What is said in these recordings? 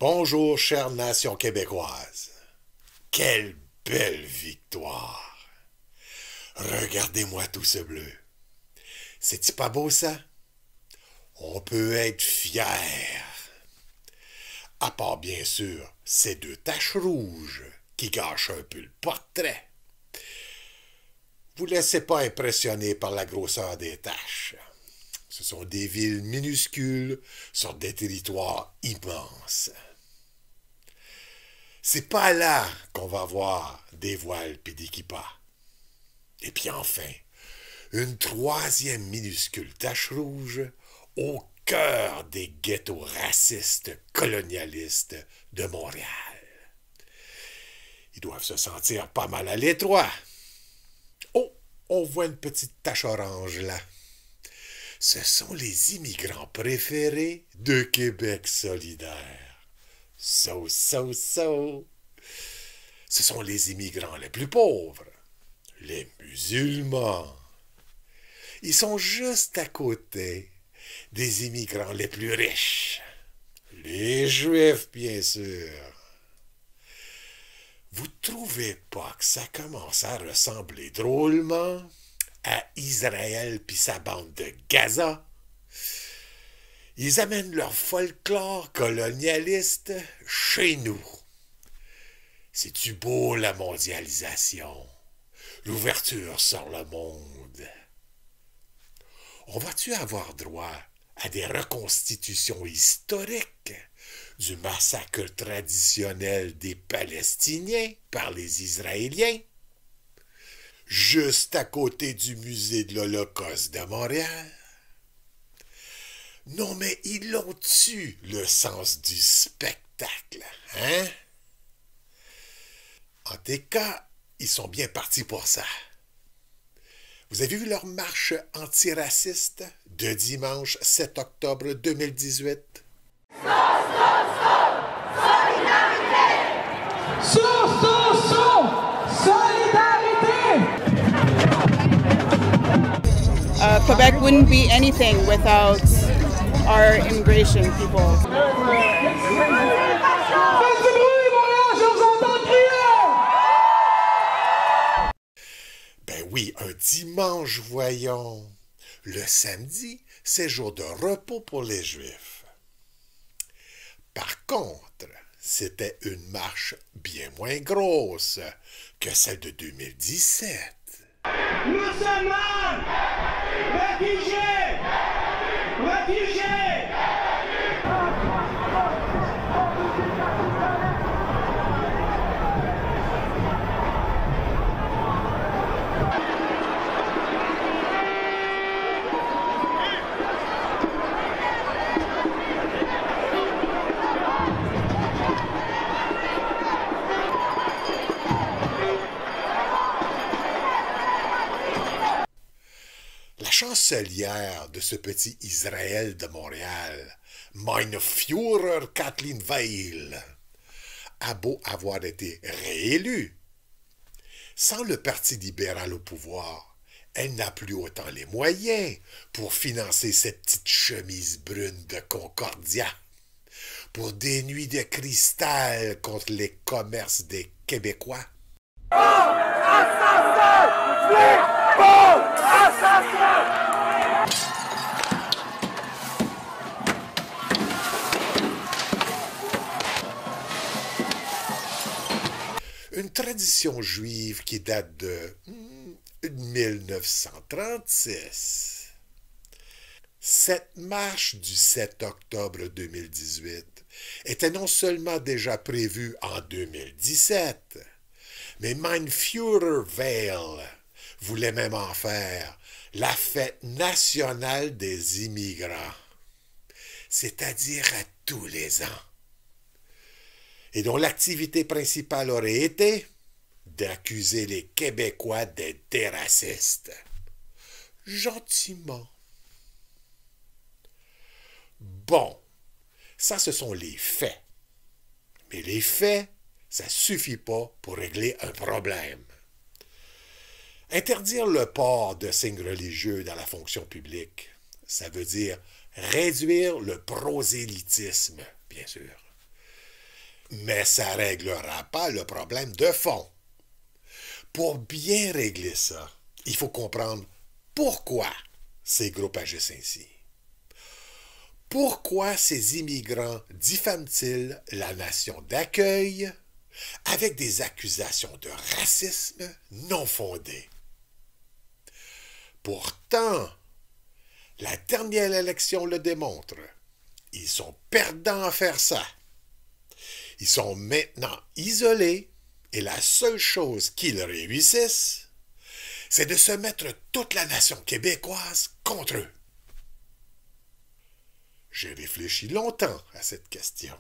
Bonjour, chère nation québécoise. Quelle belle victoire! Regardez-moi tout ce bleu. C'est-tu pas beau ça? On peut être fier. À part bien sûr ces deux taches rouges qui gâchent un peu le portrait. Vous laissez pas impressionner par la grosseur des taches. Ce sont des villes minuscules sur des territoires immenses. C'est pas là qu'on va voir des voiles pis des kippas. Et puis enfin, une troisième minuscule tache rouge au cœur des ghettos racistes colonialistes de Montréal. Ils doivent se sentir pas mal à l'étroit. Oh, on voit une petite tache orange là. Ce sont les immigrants préférés de Québec solidaire. So. Ce sont les immigrants les plus pauvres, les musulmans. Ils sont juste à côté des immigrants les plus riches, les juifs bien sûr. Vous trouvez pas que ça commence à ressembler drôlement à Israël pis sa bande de Gaza? Ils amènent leur folklore colonialiste chez nous. C'est-tu beau la mondialisation? L'ouverture sur le monde. On va-tu avoir droit à des reconstitutions historiques du massacre traditionnel des Palestiniens par les Israéliens? Juste à côté du musée de l'Holocauste de Montréal? Non, mais ils ont-tu le sens du spectacle, hein? En tout cas, ils sont bien partis pour ça. Vous avez vu leur marche antiraciste de dimanche 7 octobre 2018? Solidarité! Quebec wouldn't be anything without our immigration people. Faites du bruit, Montréal, je vous entends crier! Ben oui, un dimanche, voyons. Le samedi, c'est jour de repos pour les Juifs. Par contre, c'était une marche bien moins grosse que celle de 2017. Musulmans! Réfugiés! Réfugiés! La chancelière de ce petit Israël de Montréal, Meine Führer Kathleen Veil, a beau avoir été réélue. Sans le Parti libéral au pouvoir, elle n'a plus autant les moyens pour financer cette petite chemise brune de Concordia, pour des nuits de cristal contre les commerces des Québécois. Une tradition juive qui date de 1936. Cette marche du 7 octobre 2018 était non seulement déjà prévue en 2017, mais Mein Führer Veil voulait même en faire la fête nationale des immigrants, c'est-à-dire à tous les ans, et dont l'activité principale aurait été d'accuser les Québécois d'être des racistes. Gentiment. Bon, ça ce sont les faits. Mais les faits, ça suffit pas pour régler un problème. Interdire le port de signes religieux dans la fonction publique, ça veut dire réduire le prosélytisme, bien sûr. Mais ça ne réglera pas le problème de fond. Pour bien régler ça, il faut comprendre pourquoi ces groupes agissent ainsi. Pourquoi ces immigrants diffament-ils la nation d'accueil avec des accusations de racisme non fondées? Pourtant, la dernière élection le démontre. Ils sont perdants à faire ça. Ils sont maintenant isolés et la seule chose qu'ils réussissent, c'est de se mettre toute la nation québécoise contre eux. J'ai réfléchi longtemps à cette question,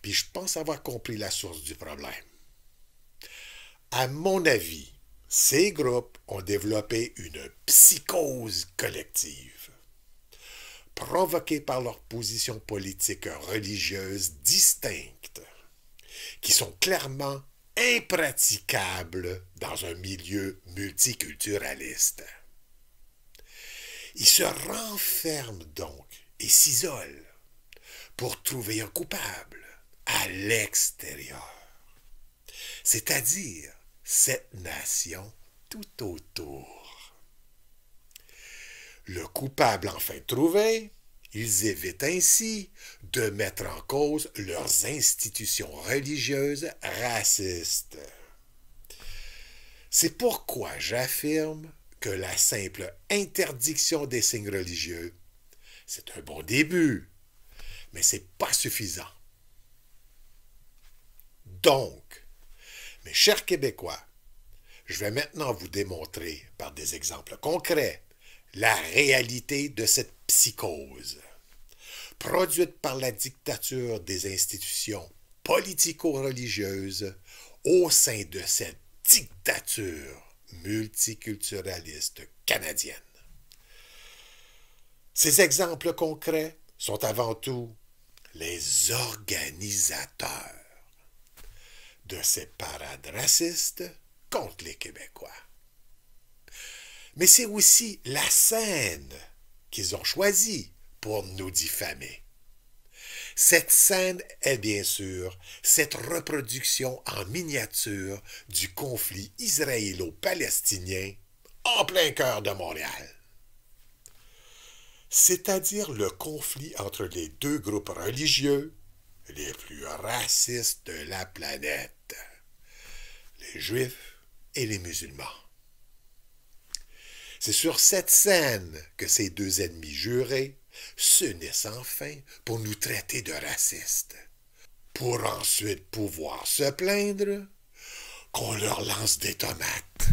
puis je pense avoir compris la source du problème. À mon avis, ces groupes ont développé une psychose collective, provoquée par leurs positions politiques religieuses distinctes, qui sont clairement impraticables dans un milieu multiculturaliste. Ils se renferment donc et s'isolent pour trouver un coupable à l'extérieur, c'est-à-dire cette nation tout autour. Le coupable enfin trouvé, ils évitent ainsi de mettre en cause leurs institutions religieuses racistes. C'est pourquoi j'affirme que la simple interdiction des signes religieux, c'est un bon début, mais ce n'est pas suffisant. Donc, mes chers Québécois, je vais maintenant vous démontrer par des exemples concrets la réalité de cette psychose, produite par la dictature des institutions politico-religieuses au sein de cette dictature multiculturaliste canadienne. Ces exemples concrets sont avant tout les organisateurs de ces parades racistes contre les Québécois. Mais c'est aussi la scène qu'ils ont choisie pour nous diffamer. Cette scène est bien sûr cette reproduction en miniature du conflit israélo-palestinien en plein cœur de Montréal. C'est-à-dire le conflit entre les deux groupes religieux les plus racistes de la planète, les Juifs et les musulmans. C'est sur cette scène que ces deux ennemis jurés s'unissent enfin pour nous traiter de racistes, pour ensuite pouvoir se plaindre qu'on leur lance des tomates.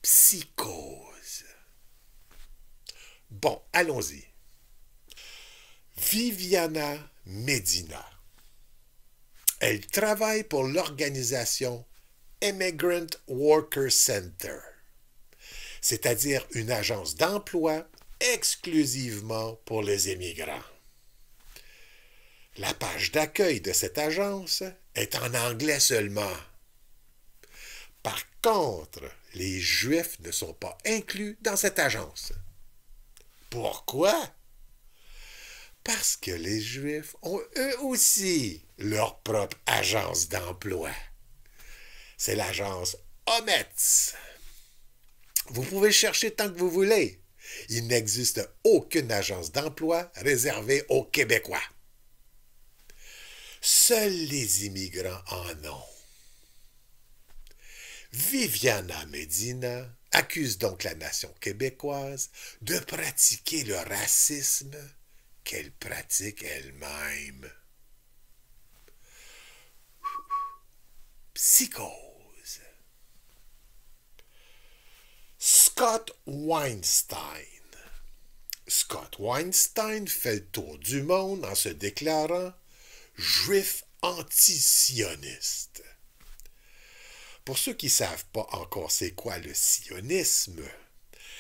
Psychose. Bon, allons-y. Viviana Medina. Elle travaille pour l'organisation Immigrant Worker Center, c'est-à-dire une agence d'emploi exclusivement pour les immigrants. La page d'accueil de cette agence est en anglais seulement. Par contre, les Juifs ne sont pas inclus dans cette agence. Pourquoi? Parce que les Juifs ont eux aussi leur propre agence d'emploi. C'est l'agence Ometz. Vous pouvez chercher tant que vous voulez. Il n'existe aucune agence d'emploi réservée aux Québécois. Seuls les immigrants en ont. Viviana Medina accuse donc la nation québécoise de pratiquer le racisme qu'elle pratique elle-même. Psychose. Scott Weinstein. Scott Weinstein fait le tour du monde en se déclarant juif anti-sioniste. Pour ceux qui ne savent pas encore c'est quoi le sionisme,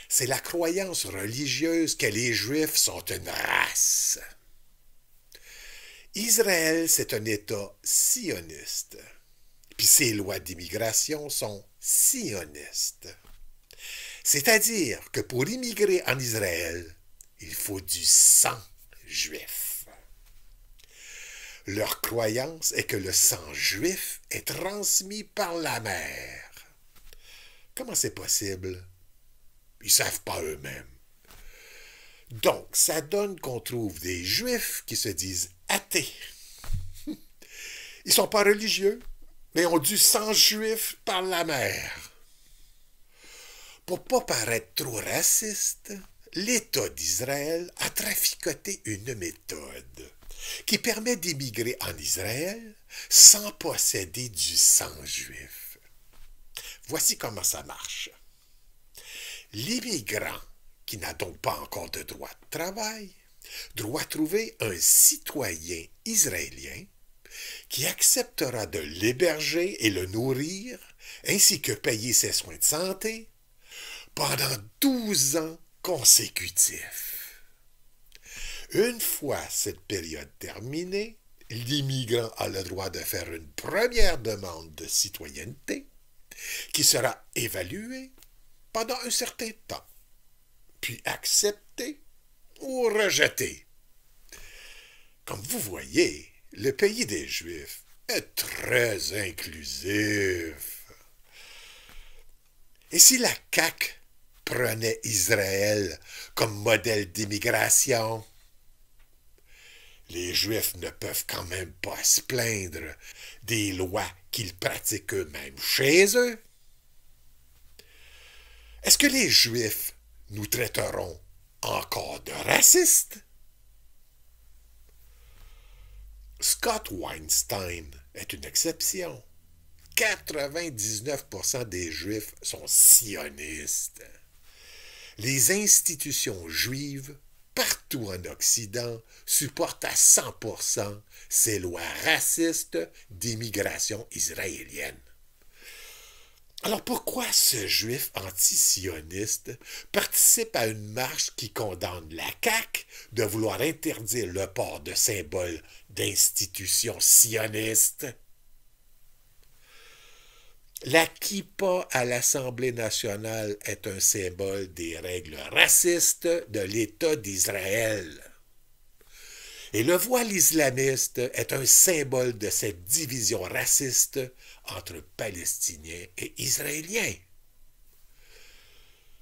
c'est la croyance religieuse que les Juifs sont une race. Israël, c'est un État sioniste, puis ses lois d'immigration sont sionistes. C'est-à-dire que pour immigrer en Israël, il faut du sang juifs. Leur croyance est que le sang juif est transmis par la mer. Comment c'est possible? Ils ne savent pas eux-mêmes. Donc, ça donne qu'on trouve des juifs qui se disent athées. Ils ne sont pas religieux, mais ont du sang juif par la mer. Pour pas paraître trop raciste, l'État d'Israël a traficoté une méthode qui permet d'immigrer en Israël sans posséder du sang juif. Voici comment ça marche. L'immigrant, qui n'a donc pas encore de droit de travail, doit trouver un citoyen israélien qui acceptera de l'héberger et le nourrir, ainsi que payer ses soins de santé, pendant 12 ans consécutifs. Une fois cette période terminée, l'immigrant a le droit de faire une première demande de citoyenneté qui sera évaluée pendant un certain temps, puis acceptée ou rejetée. Comme vous voyez, le pays des Juifs est très inclusif. Et si la CAQ prenait Israël comme modèle d'immigration, les Juifs ne peuvent quand même pas se plaindre des lois qu'ils pratiquent eux-mêmes chez eux. Est-ce que les Juifs nous traiteront encore de racistes? Scott Weinstein est une exception. 99% des Juifs sont sionistes. Les institutions juives, partout en Occident, supportent à 100% ces lois racistes d'immigration israélienne. Alors pourquoi ce juif anti-sioniste participe à une marche qui condamne la CAQ de vouloir interdire le port de symboles d'institutions sionistes? La kippa à l'Assemblée nationale est un symbole des règles racistes de l'État d'Israël. Et le voile islamiste est un symbole de cette division raciste entre Palestiniens et Israéliens.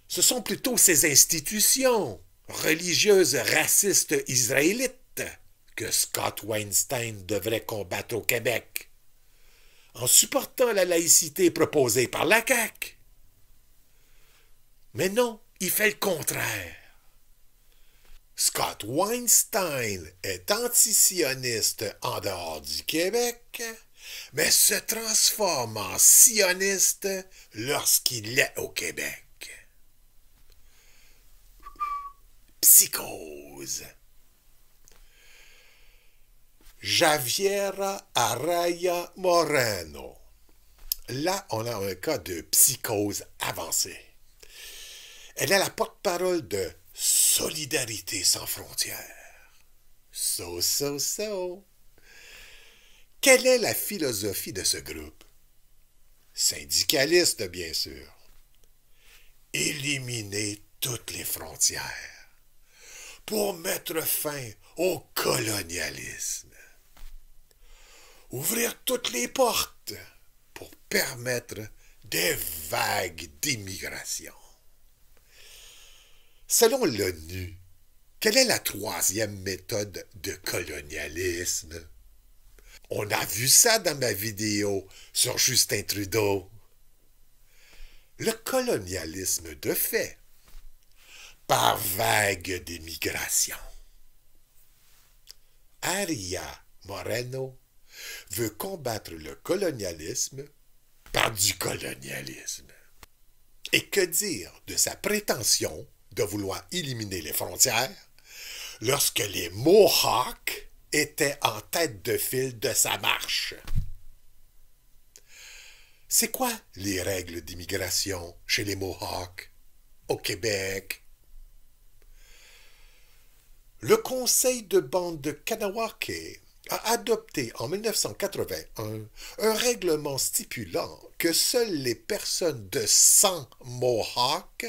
Ce sont plutôt ces institutions religieuses racistes israélites que Scott Weinstein devrait combattre au Québec, en supportant la laïcité proposée par la CAQ. Mais non, il fait le contraire. Scott Weinstein est anti-sioniste en dehors du Québec, mais se transforme en sioniste lorsqu'il est au Québec. Psychose. Javiera Araya Moreno. Là, on a un cas de psychose avancée. Elle est la porte-parole de Solidarité sans frontières. So. Quelle est la philosophie de ce groupe? Syndicaliste, bien sûr. Éliminer toutes les frontières pour mettre fin au colonialisme. Ouvrir toutes les portes pour permettre des vagues d'immigration. Selon l'ONU, quelle est la troisième méthode de colonialisme? On a vu ça dans ma vidéo sur Justin Trudeau. Le colonialisme de fait, par vague d'immigration. Aria Moreno veut combattre le colonialisme par du colonialisme. Et que dire de sa prétention de vouloir éliminer les frontières lorsque les Mohawks étaient en tête de file de sa marche? C'est quoi les règles d'immigration chez les Mohawks au Québec? Le Conseil de bande de Kanawake a adopté en 1981 un règlement stipulant que seules les personnes de sang Mohawk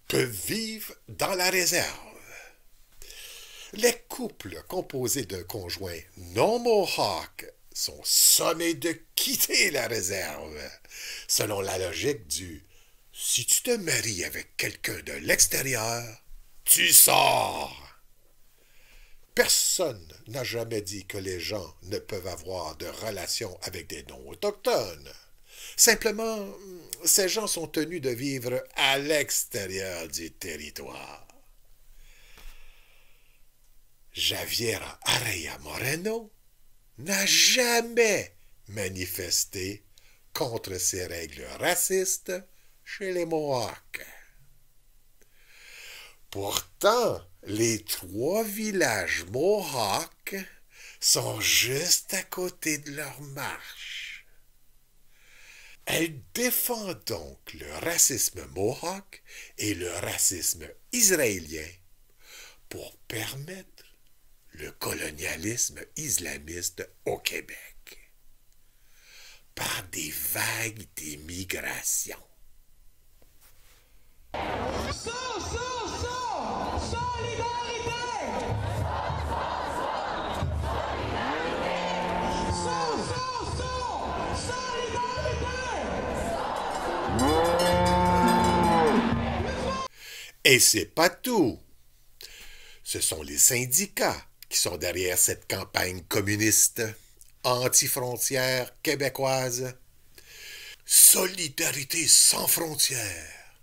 peuvent vivre dans la réserve. Les couples composés d'un conjoint non Mohawk sont sommés de quitter la réserve, selon la logique du « si tu te maries avec quelqu'un de l'extérieur, tu sors ». Personne n'a jamais dit que les gens ne peuvent avoir de relations avec des non-autochtones. Simplement, ces gens sont tenus de vivre à l'extérieur du territoire. Javiera Araya Moreno n'a jamais manifesté contre ces règles racistes chez les Mohawks. Pourtant, les 3 villages Mohawks sont juste à côté de leur marche. Elle défend donc le racisme Mohawk et le racisme israélien pour permettre le colonialisme islamiste au Québec par des vagues d'immigration. Et c'est pas tout. Ce sont les syndicats qui sont derrière cette campagne communiste, anti-frontières québécoise. Solidarité sans frontières,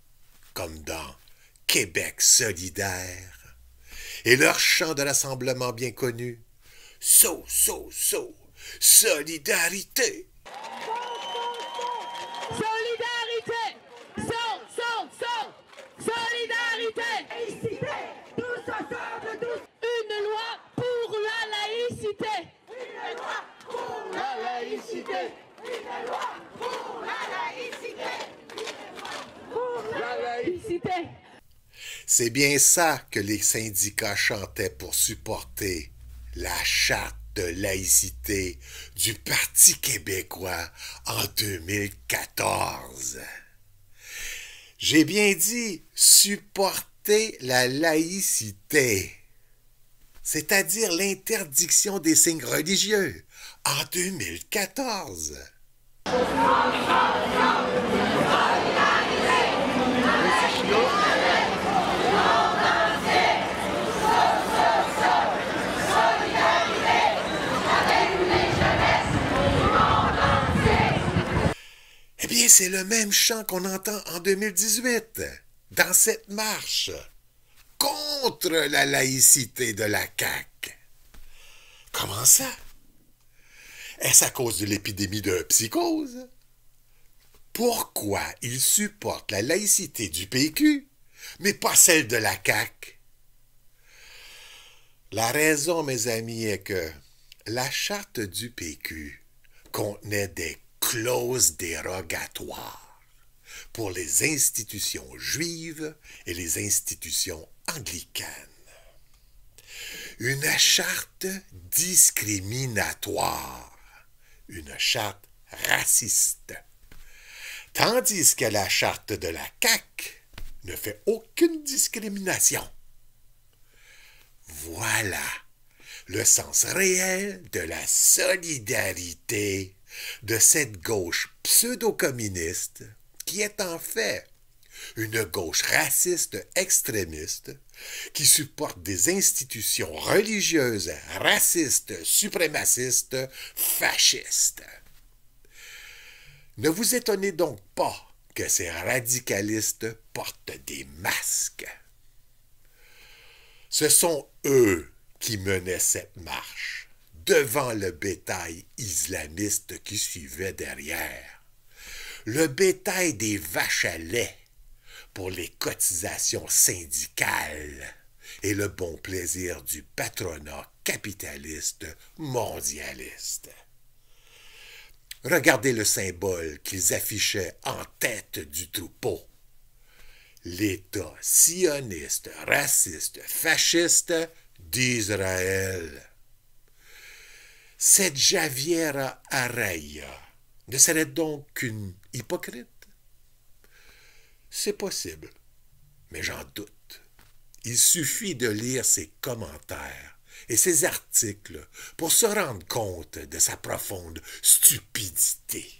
comme dans Québec solidaire. Et leur chant de rassemblement bien connu, So, so, so, solidarité. Solidarité, solidarité, laïcité, tous ensemble, tous. Une loi pour la laïcité. Une loi pour la laïcité. Une loi pour la laïcité. Une loi pour la laïcité. C'est bien ça que les syndicats chantaient pour supporter la charte de laïcité du Parti québécois en 2014. J'ai bien dit supporter la laïcité, c'est-à-dire l'interdiction des signes religieux en 2014. Eh bien, c'est le même chant qu'on entend en 2018, dans cette marche, contre la laïcité de la CAQ. Comment ça? Est-ce à cause de l'épidémie de psychose? Pourquoi ils supportent la laïcité du PQ, mais pas celle de la CAQ? La raison, mes amis, est que la charte du PQ contenait des clauses dérogatoires pour les institutions juives et les institutions anglicanes. Une charte discriminatoire, une charte raciste, tandis que la charte de la CAQ ne fait aucune discrimination. Voilà le sens réel de la solidarité de cette gauche pseudo-communiste qui est en fait une gauche raciste extrémiste qui supporte des institutions religieuses racistes, suprémacistes, fascistes. Ne vous étonnez donc pas que ces radicalistes portent des masques. Ce sont eux qui menaient cette marche devant le bétail islamiste qui suivait derrière. Le bétail des vaches à lait pour les cotisations syndicales et le bon plaisir du patronat capitaliste mondialiste. Regardez le symbole qu'ils affichaient en tête du troupeau. L'État sioniste, raciste, fasciste d'Israël. Cette Javiera Araya ne serait donc qu'une hypocrite? C'est possible, mais j'en doute. Il suffit de lire ses commentaires et ses articles pour se rendre compte de sa profonde stupidité.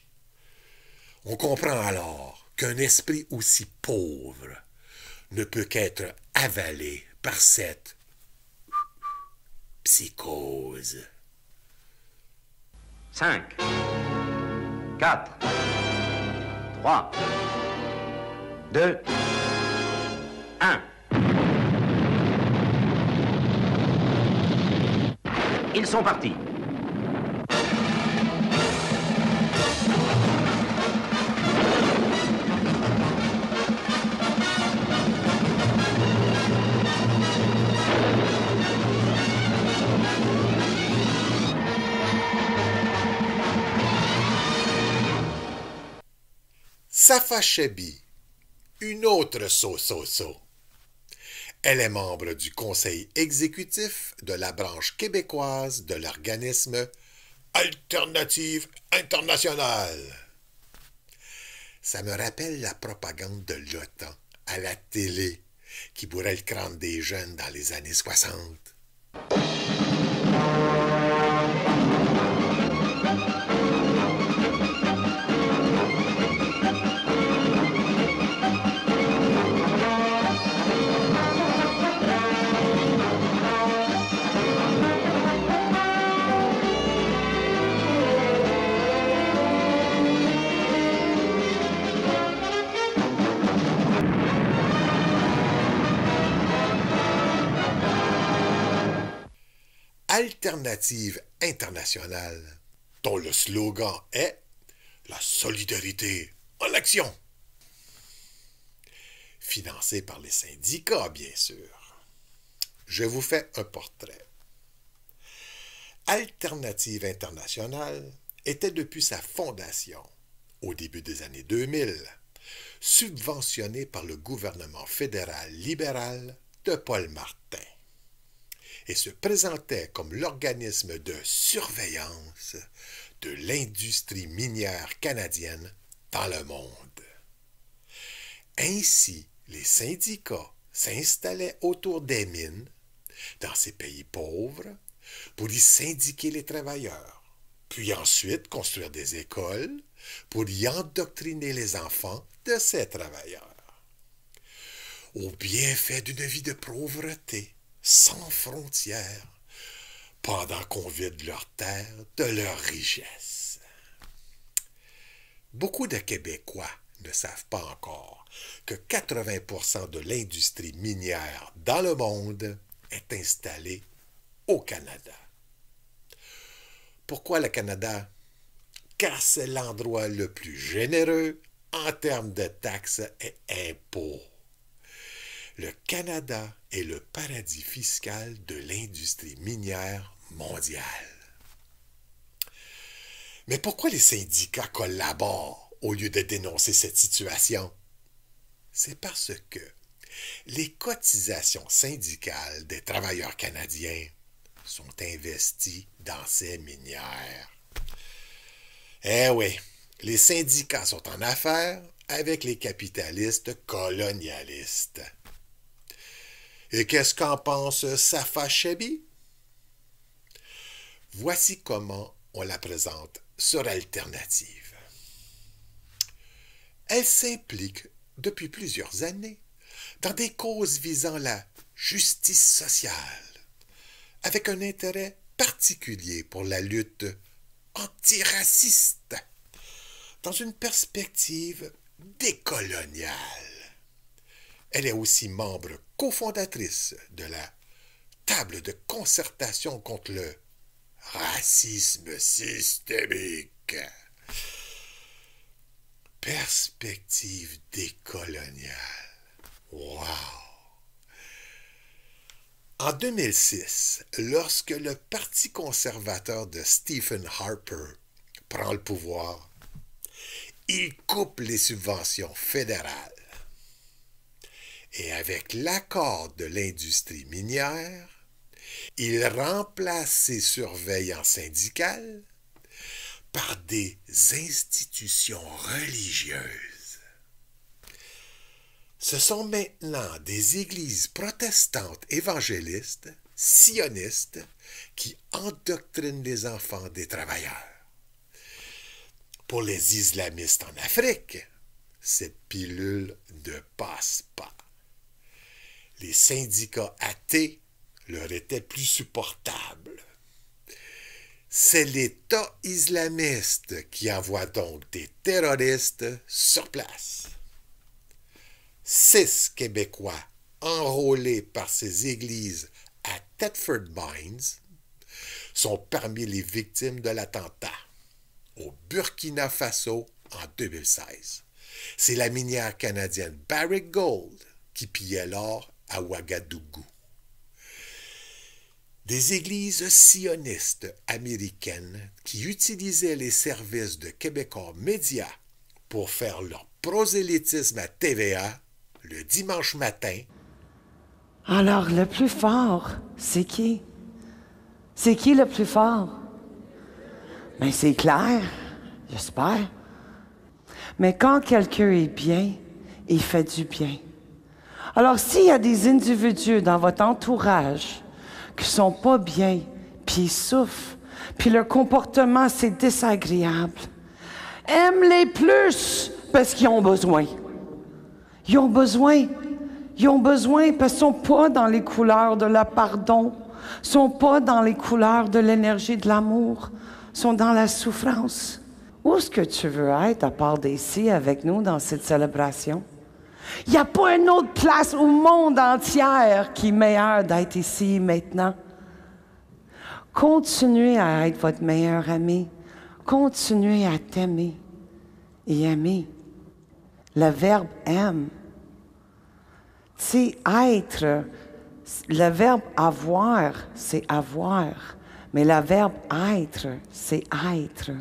On comprend alors qu'un esprit aussi pauvre ne peut qu'être avalé par cette psychose. 5, 4, 3, 2, 1. Ils sont partis. Safa Chebbi, une autre so-so-so. Elle est membre du conseil exécutif de la branche québécoise de l'organisme Alternative Internationale. Ça me rappelle la propagande de l'OTAN à la télé qui bourrait le crâne des jeunes dans les années 60. Alternative Internationale, dont le slogan est « La solidarité en action ». Financé par les syndicats, bien sûr. Je vous fais un portrait. Alternative Internationale était depuis sa fondation, au début des années 2000, subventionnée par le gouvernement fédéral libéral de Paul Martin et se présentait comme l'organisme de surveillance de l'industrie minière canadienne dans le monde. Ainsi, les syndicats s'installaient autour des mines dans ces pays pauvres pour y syndiquer les travailleurs, puis ensuite construire des écoles pour y endoctriner les enfants de ces travailleurs. Au bienfait d'une vie de pauvreté, sans frontières, pendant qu'on vide leurs terres de leur richesse. Beaucoup de Québécois ne savent pas encore que 80% de l'industrie minière dans le monde est installée au Canada. Pourquoi le Canada? Car c'est l'endroit le plus généreux en termes de taxes et impôts. Le Canada est le paradis fiscal de l'industrie minière mondiale. Mais pourquoi les syndicats collaborent au lieu de dénoncer cette situation? C'est parce que les cotisations syndicales des travailleurs canadiens sont investies dans ces minières. Eh oui, les syndicats sont en affaires avec les capitalistes colonialistes. Et qu'est-ce qu'en pense Safa Chebbi? Voici comment on la présente sur Alternative. Elle s'implique depuis plusieurs années dans des causes visant la justice sociale, avec un intérêt particulier pour la lutte antiraciste, dans une perspective décoloniale. Elle est aussi membre cofondatrice de la table de concertation contre le racisme systémique. Perspective décoloniale. Wow! En 2006, lorsque le Parti conservateur de Stephen Harper prend le pouvoir, il coupe les subventions fédérales. Et avec l'accord de l'industrie minière, il remplace ses surveillants syndicales par des institutions religieuses. Ce sont maintenant des églises protestantes évangélistes, sioniste qui endoctrine les enfants des travailleurs. Pour les islamistes en Afrique, cette pilule ne passe pas. Les syndicats athées leur étaient plus supportables. C'est l'État islamiste qui envoie donc des terroristes sur place. 6 Québécois enrôlés par ces églises à Thetford Mines sont parmi les victimes de l'attentat au Burkina Faso en 2016. C'est la minière canadienne Barrick Gold qui pillait l'or à Ouagadougou. Des églises sionistes américaines qui utilisaient les services de Québécois Média pour faire leur prosélytisme à TVA le dimanche matin. Alors, le plus fort, c'est qui? C'est qui le plus fort? Mais c'est clair, j'espère. Mais quand quelqu'un est bien, il fait du bien. Alors, s'il y a des individus dans votre entourage qui sont pas bien, puis ils souffrent, puis leur comportement, c'est désagréable, aime-les plus parce qu'ils ont besoin. Ils ont besoin. Ils ont besoin parce qu'ils ne sont pas dans les couleurs de la pardon, ne sont pas dans les couleurs de l'énergie de l'amour, sont dans la souffrance. Où est-ce que tu veux être à part d'ici avec nous dans cette célébration? Il n'y a pas une autre place au monde entier qui est meilleure d'être ici maintenant. Continuez à être votre meilleur ami. Continuez à t'aimer et aimer. Le verbe « aime ». Tu sais, être, le verbe « avoir », c'est « avoir ». Mais le verbe « être », c'est « être ».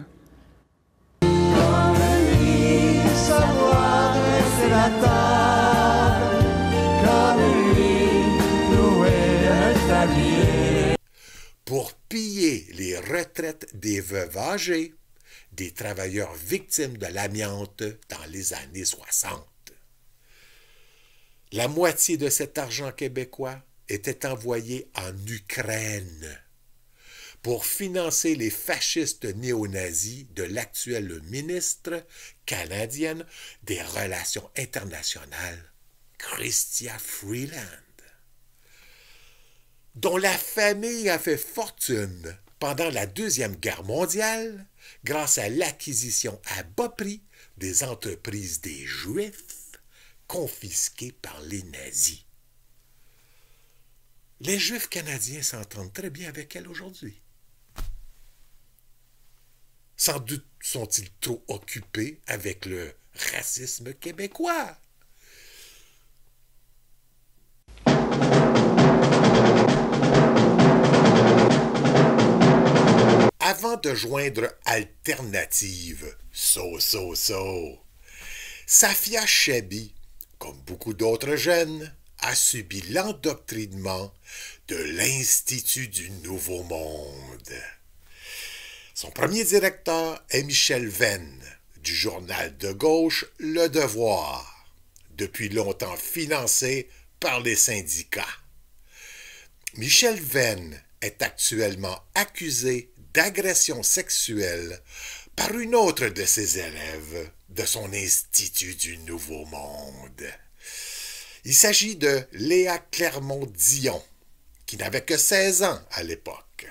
Pour piller les retraites des veuves âgées, des travailleurs victimes de l'amiante dans les années 60. La moitié de cet argent québécois était envoyé en Ukraine pour financer les fascistes néo-nazis de l'actuelle ministre canadienne des Relations internationales, Chrystia Freeland, dont la famille a fait fortune pendant la Deuxième Guerre mondiale grâce à l'acquisition à bas prix des entreprises des Juifs confisquées par les nazis. Les Juifs canadiens s'entendent très bien avec elle aujourd'hui. Sans doute sont-ils trop occupés avec le racisme québécois. Avant de joindre Alternative, Safia Chebbi, comme beaucoup d'autres jeunes, a subi l'endoctrinement de l'Institut du Nouveau Monde. Son premier directeur est Michel Venn, du journal de gauche Le Devoir, depuis longtemps financé par les syndicats. Michel Venn est actuellement accusé d'agression sexuelle par une autre de ses élèves de son Institut du Nouveau Monde. Il s'agit de Léa Clermont-Dion, qui n'avait que 16 ans à l'époque.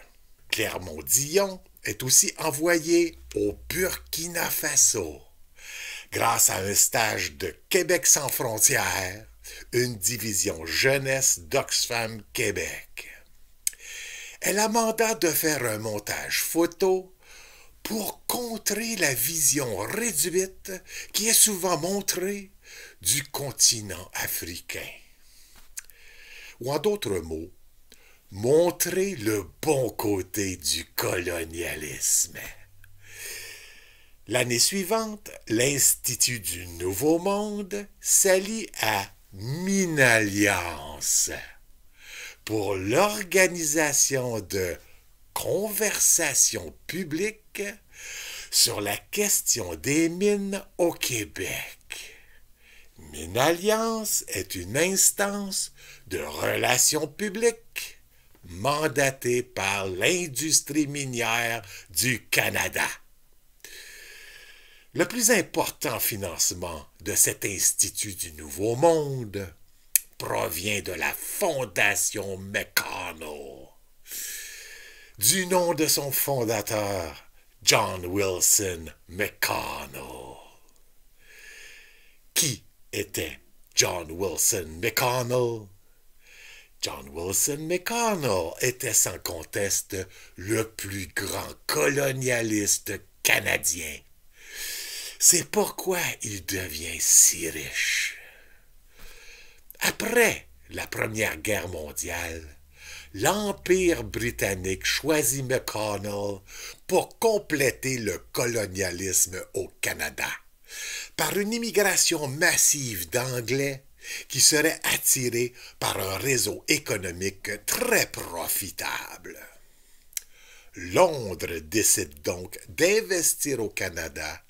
Clermont-Dion est aussi envoyée au Burkina Faso grâce à un stage de Québec sans frontières, une division jeunesse d'Oxfam Québec. Elle a mandat de faire un montage photo pour contrer la vision réduite qui est souvent montrée du continent africain. Ou en d'autres mots, montrer le bon côté du colonialisme. L'année suivante, l'Institut du Nouveau Monde s'allie à Minalliance pour l'organisation de conversations publiques sur la question des mines au Québec. Minalliance est une instance de relations publiques mandaté par l'industrie minière du Canada. Le plus important financement de cet Institut du Nouveau Monde provient de la Fondation McConnell, du nom de son fondateur, John Wilson McConnell. Qui était John Wilson McConnell? John Wilson McConnell était sans conteste le plus grand colonialiste canadien. C'est pourquoi il devient si riche. Après la Première Guerre mondiale, l'Empire britannique choisit McConnell pour compléter le colonialisme au Canada par une immigration massive d'Anglais qui seraient attirés par un réseau économique très profitable. Londres décide donc d'investir au Canada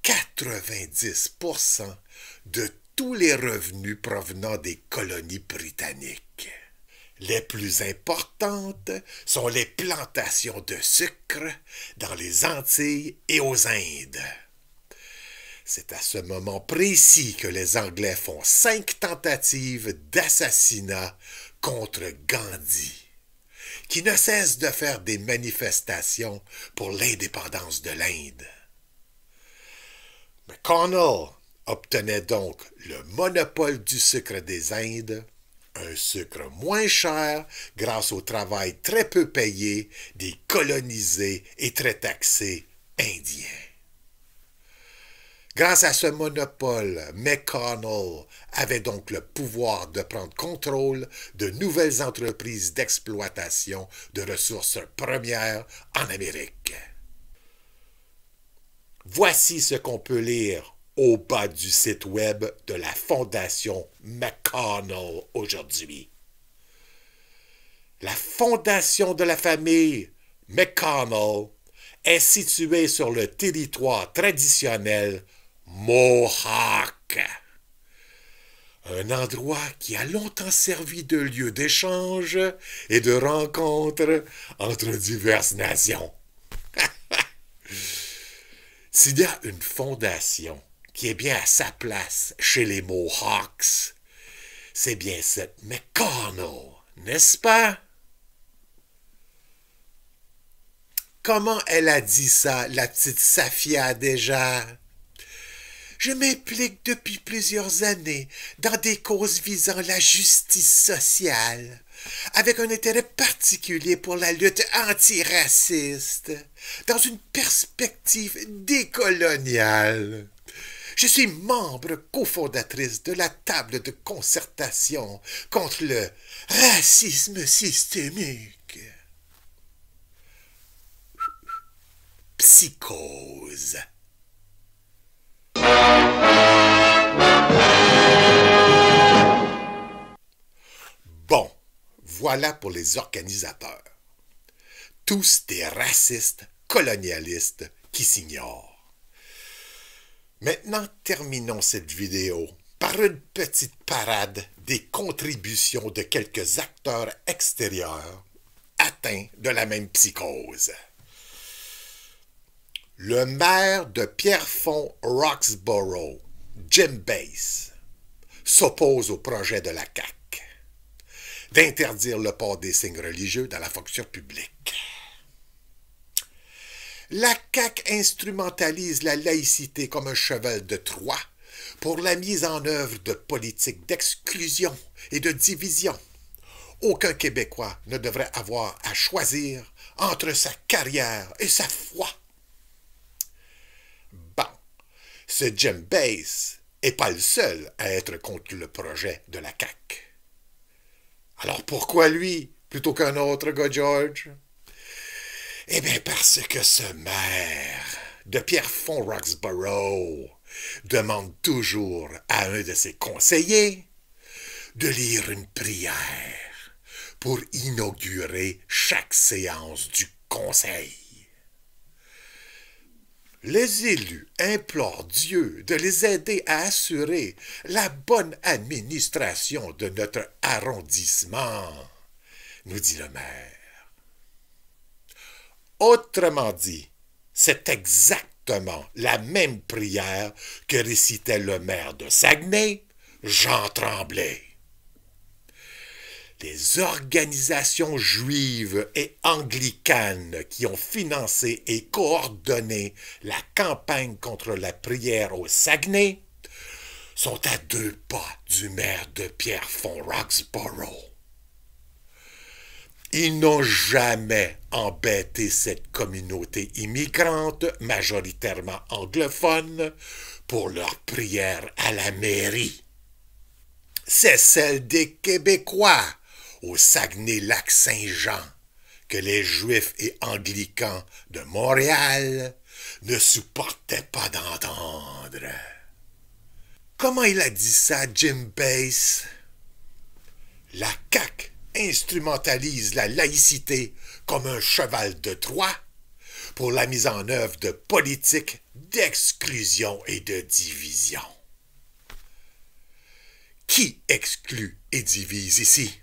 90% de tous les revenus provenant des colonies britanniques. Les plus importantes sont les plantations de sucre dans les Antilles et aux Indes. C'est à ce moment précis que les Anglais font 5 tentatives d'assassinat contre Gandhi, qui ne cesse de faire des manifestations pour l'indépendance de l'Inde. McConnell obtenait donc le monopole du sucre des Indes, un sucre moins cher grâce au travail très peu payé des colonisés et très taxés Indiens. Grâce à ce monopole, McConnell avait donc le pouvoir de prendre contrôle de nouvelles entreprises d'exploitation de ressources premières en Amérique. Voici ce qu'on peut lire au bas du site web de la Fondation McConnell aujourd'hui. La fondation de la famille McConnell est située sur le territoire traditionnel Mohawk, un endroit qui a longtemps servi de lieu d'échange et de rencontre entre diverses nations. S'il y a une fondation qui est bien à sa place chez les Mohawks, c'est bien cette McConnell, n'est-ce pas? Comment elle a dit ça, la petite Safia, déjà? Je m'implique depuis plusieurs années dans des causes visant la justice sociale, avec un intérêt particulier pour la lutte antiraciste, dans une perspective décoloniale. Je suis membre cofondatrice de la table de concertation contre le racisme systémique. Psychose. Bon, voilà pour les organisateurs. Tous des racistes colonialistes qui s'ignorent. Maintenant, terminons cette vidéo par une petite parade des contributions de quelques acteurs extérieurs atteints de la même psychose. Le maire de Pierrefonds-Roxborough, Jim Bass, s'oppose au projet de la CAQ d'interdire le port des signes religieux dans la fonction publique. La CAQ instrumentalise la laïcité comme un cheval de Troie pour la mise en œuvre de politiques d'exclusion et de division. Aucun Québécois ne devrait avoir à choisir entre sa carrière et sa foi. Bon, ce Jim Bass n'est pas le seul à être contre le projet de la CAQ. Alors pourquoi lui, plutôt qu'un autre gars George? Eh bien parce que ce maire de Pierrefonds-Roxborough demande toujours à un de ses conseillers de lire une prière pour inaugurer chaque séance du conseil. Les élus implorent Dieu de les aider à assurer la bonne administration de notre arrondissement. nous dit le maire. Autrement dit, c'est exactement la même prière que récitait le maire de Saguenay, Jean Tremblay. Les organisations juives et anglicanes qui ont financé et coordonné la campagne contre la prière au Saguenay sont à 2 pas du maire de Pierrefonds Roxborough. Ils n'ont jamais embêté cette communauté immigrante, majoritairement anglophone, pour leur prière à la mairie. C'est celle des Québécois au Saguenay-Lac-Saint-Jean que les Juifs et Anglicans de Montréal ne supportaient pas d'entendre. Comment il a dit ça, Jim Bass? La CAQ instrumentalise la laïcité comme un cheval de Troie pour la mise en œuvre de politiques d'exclusion et de division. Qui exclut et divise ici?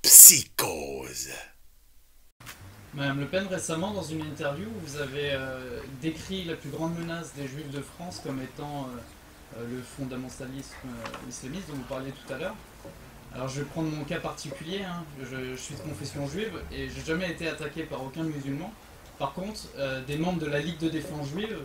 Psychose. Madame Le Pen, récemment, dans une interview, vous avez décrit la plus grande menace des Juifs de France comme étant le fondamentalisme islamiste dont vous parliez tout à l'heure. Alors je vais prendre mon cas particulier, hein. Je suis de confession juive et j'ai jamais été attaqué par aucun musulman. Par contre, des membres de la Ligue de défense juive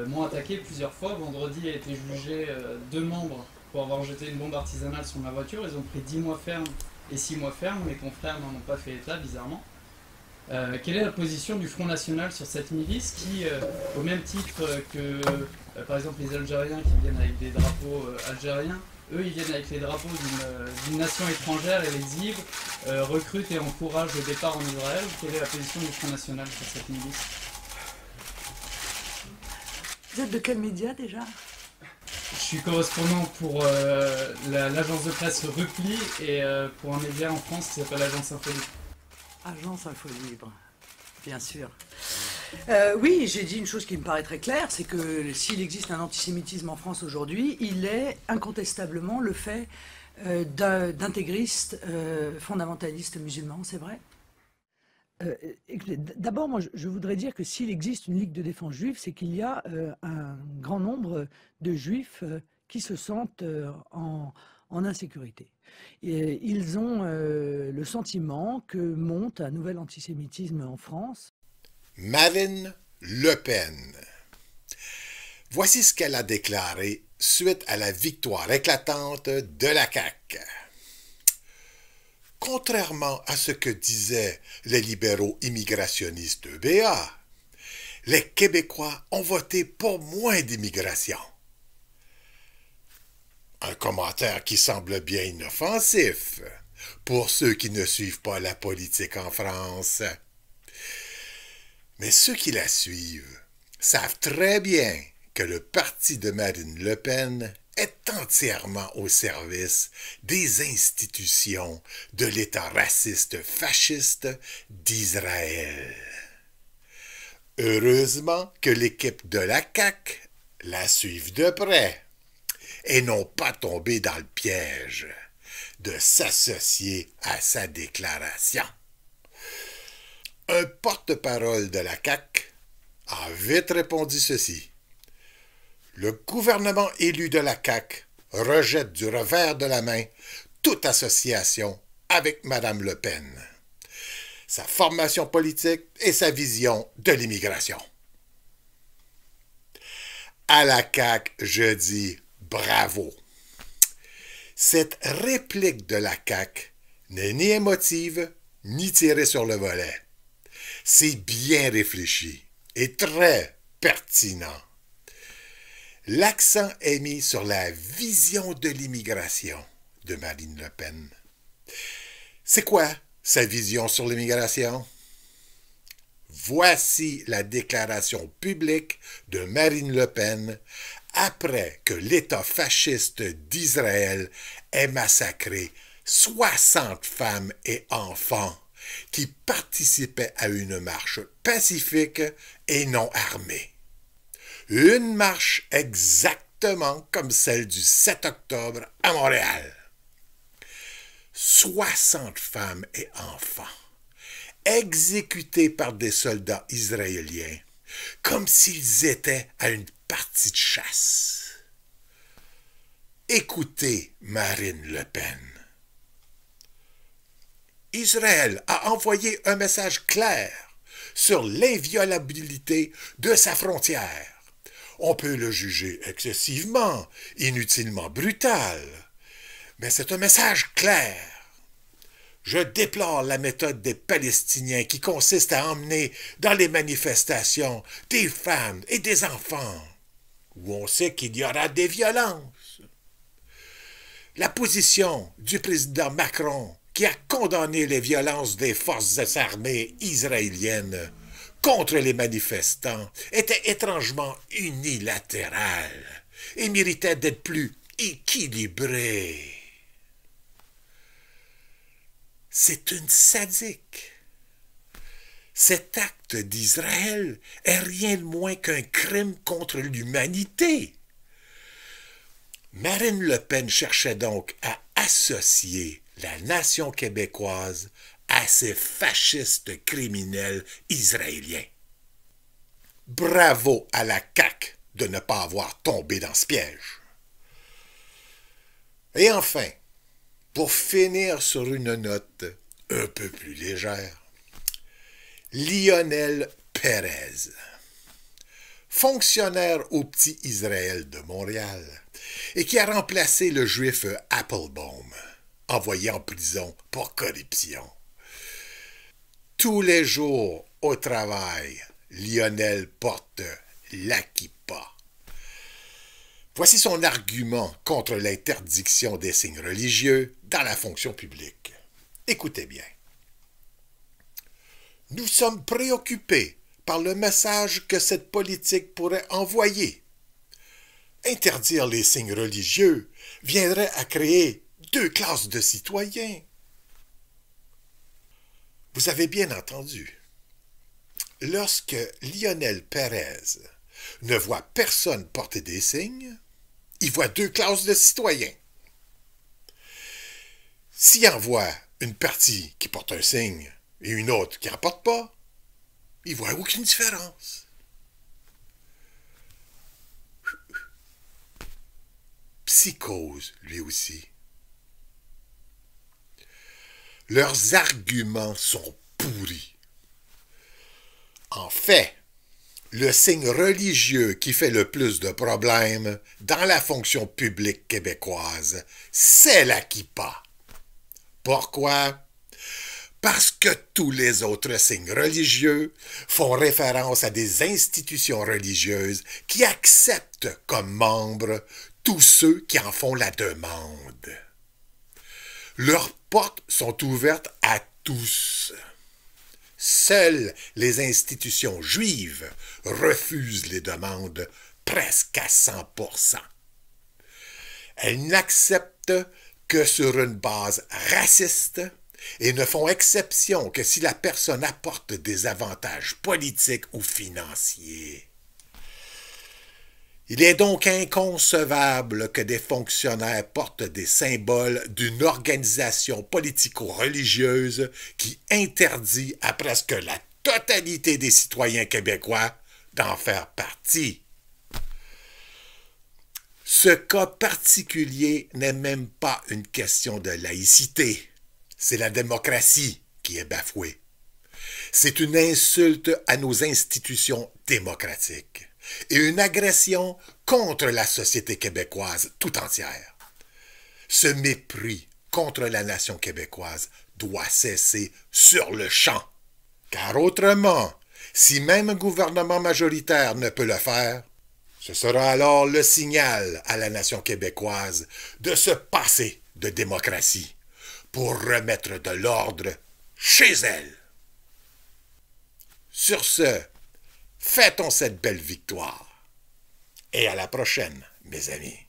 m'ont attaqué plusieurs fois. Vendredi a été jugé 2 membres pour avoir jeté une bombe artisanale sur ma voiture. Ils ont pris 10 mois ferme et 6 mois ferme. Mes confrères n'en ont pas fait état, bizarrement. Quelle est la position du Front National sur cette milice qui, au même titre que, par exemple, les Algériens qui viennent avec des drapeaux algériens, eux, ils viennent avec les drapeaux d'une nation étrangère et les exhibent, recrutent et encouragent le départ en Israël. Quelle est la position du Front National sur cette milice? Vous êtes de quel média déjà? Je suis correspondant pour l'agence de presse Repli et pour un média en France qui s'appelle Agence Info Libre. Agence Info Libre, bien sûr. Oui, j'ai dit une chose qui me paraît très claire, c'est que s'il existe un antisémitisme en France aujourd'hui, il est incontestablement le fait d'intégristes fondamentalistes musulmans, c'est vrai? D'abord, moi, je voudrais dire que s'il existe une Ligue de défense juive, c'est qu'il y a un grand nombre de juifs qui se sentent en insécurité. Et ils ont le sentiment que monte un nouvel antisémitisme en France. Marine Le Pen. Voici ce qu'elle a déclaré suite à la victoire éclatante de la CAQ. Contrairement à ce que disaient les libéraux immigrationnistes EBA, les Québécois ont voté pour moins d'immigration. Un commentaire qui semble bien inoffensif pour ceux qui ne suivent pas la politique en France. Mais ceux qui la suivent savent très bien que le parti de Marine Le Pen est entièrement au service des institutions de l'État raciste fasciste d'Israël. Heureusement que l'équipe de la CAQ la suive de près et n'ont pas tombé dans le piège de s'associer à sa déclaration. Un porte-parole de la CAQ a vite répondu ceci. Le gouvernement élu de la CAQ rejette du revers de la main toute association avec Mme Le Pen, sa formation politique et sa vision de l'immigration. À la CAQ, je dis bravo. Cette réplique de la CAQ n'est ni émotive ni tirée sur le volet. C'est bien réfléchi et très pertinent. L'accent est mis sur la vision de l'immigration de Marine Le Pen. C'est quoi sa vision sur l'immigration? Voici la déclaration publique de Marine Le Pen après que l'État fasciste d'Israël ait massacré 60 femmes et enfants qui participaient à une marche pacifique et non armée. Une marche exactement comme celle du 7 octobre à Montréal. 60 femmes et enfants, exécutés par des soldats israéliens, comme s'ils étaient à une partie de chasse. Écoutez Marine Le Pen. Israël a envoyé un message clair sur l'inviolabilité de sa frontière. On peut le juger excessivement, inutilement brutal, mais c'est un message clair. Je déplore la méthode des Palestiniens qui consiste à emmener dans les manifestations des femmes et des enfants, où on sait qu'il y aura des violences. La position du président Macron, qui a condamné les violences des forces armées israéliennes contre les manifestants, était étrangement unilatérale et méritait d'être plus équilibrée. C'est une sadique. Cet acte d'Israël est rien de moins qu'un crime contre l'humanité. Marine Le Pen cherchait donc à associer la nation québécoise à ces fascistes criminels israéliens. Bravo à la CAQ de ne pas avoir tombé dans ce piège. Et enfin, pour finir sur une note un peu plus légère, Lionel Pérez, fonctionnaire au Petit Israël de Montréal, et qui a remplacé le juif Applebaum, envoyé en prison pour corruption. Tous les jours au travail, Lionel porte la kippa. Voici son argument contre l'interdiction des signes religieux dans la fonction publique. Écoutez bien. Nous sommes préoccupés par le message que cette politique pourrait envoyer. Interdire les signes religieux viendrait à créer deux classes de citoyens. Vous avez bien entendu. Lorsque Lionel Pérez ne voit personne porter des signes, il voit deux classes de citoyens. S'il en voit une partie qui porte un signe et une autre qui n'en porte pas, il voit aucune différence. Psychose, lui aussi. Leurs arguments sont pourris. En fait, le signe religieux qui fait le plus de problèmes dans la fonction publique québécoise, c'est la kippa. Pourquoi? Parce que tous les autres signes religieux font référence à des institutions religieuses qui acceptent comme membres tous ceux qui en font la demande. Leurs portes sont ouvertes à tous. Seules les institutions juives refusent les demandes presque à 100%. Elles n'acceptent que sur une base raciste et ne font exception que si la personne apporte des avantages politiques ou financiers. Il est donc inconcevable que des fonctionnaires portent des symboles d'une organisation politico-religieuse qui interdit à presque la totalité des citoyens québécois d'en faire partie. Ce cas particulier n'est même pas une question de laïcité. C'est la démocratie qui est bafouée. C'est une insulte à nos institutions démocratiques et une agression contre la société québécoise tout entière. Ce mépris contre la nation québécoise doit cesser sur le champ, car autrement, si même un gouvernement majoritaire ne peut le faire, ce sera alors le signal à la nation québécoise de se passer de démocratie pour remettre de l'ordre chez elle. Sur ce, fêtons cette belle victoire. Et à la prochaine, mes amis.